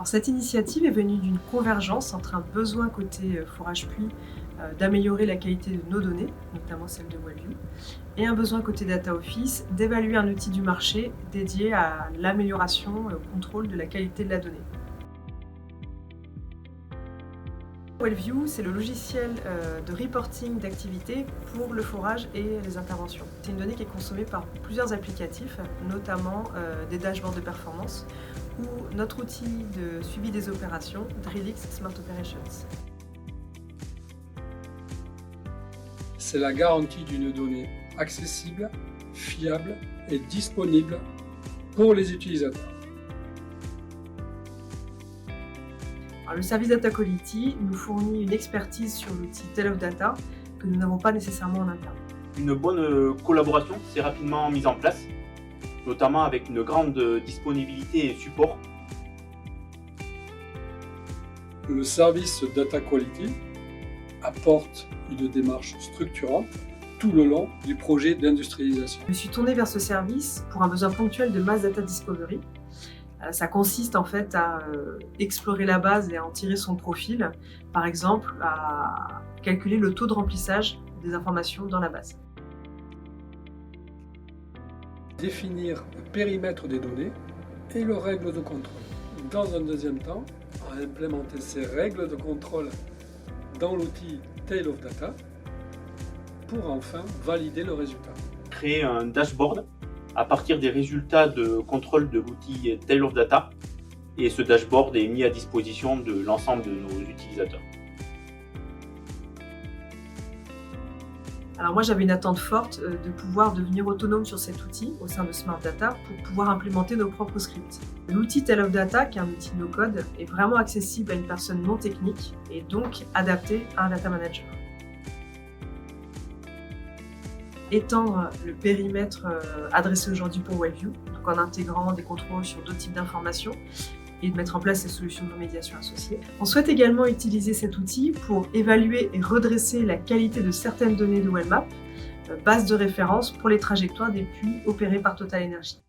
Alors, cette initiative est venue d'une convergence entre un besoin côté forage pluie d'améliorer la qualité de nos données, notamment celle de Wellview, et un besoin côté Data Office d'évaluer un outil du marché dédié à l'amélioration et au contrôle de la qualité de la donnée. Wellview, c'est le logiciel de reporting d'activité pour le forage et les interventions. C'est une donnée qui est consommée par plusieurs applicatifs, notamment des dashboards de performance ou notre outil de suivi des opérations, Drillix Smart Operations. C'est la garantie d'une donnée accessible, fiable et disponible pour les utilisateurs. Alors, le service Data Quality nous fournit une expertise sur l'outil Tale of Data que nous n'avons pas nécessairement en interne. Une bonne collaboration s'est rapidement mise en place, notamment avec une grande disponibilité et support. Le service Data Quality apporte une démarche structurante tout le long du projet d'industrialisation. Je me suis tournée vers ce service pour un besoin ponctuel de Mass Data Discovery. Ça consiste en fait à explorer la base et à en tirer son profil, par exemple à calculer le taux de remplissage des informations dans la base. Définir le périmètre des données et leurs règles de contrôle. Dans un deuxième temps, à implémenter ces règles de contrôle dans l'outil Tale of Data pour enfin valider le résultat. Créer un dashboard à partir des résultats de contrôle de l'outil Tale of Data, et ce dashboard est mis à disposition de l'ensemble de nos utilisateurs. Alors moi j'avais une attente forte de pouvoir devenir autonome sur cet outil au sein de Smart Data pour pouvoir implémenter nos propres scripts. L'outil Tale of Data, qui est un outil no-code, est vraiment accessible à une personne non technique et donc adapté à un data manager. Étendre le périmètre adressé aujourd'hui pour Wellview, donc en intégrant des contrôles sur d'autres types d'informations et de mettre en place des solutions de médiation associées. On souhaite également utiliser cet outil pour évaluer et redresser la qualité de certaines données de Wellmap, base de référence pour les trajectoires des puits opérés par TotalEnergies.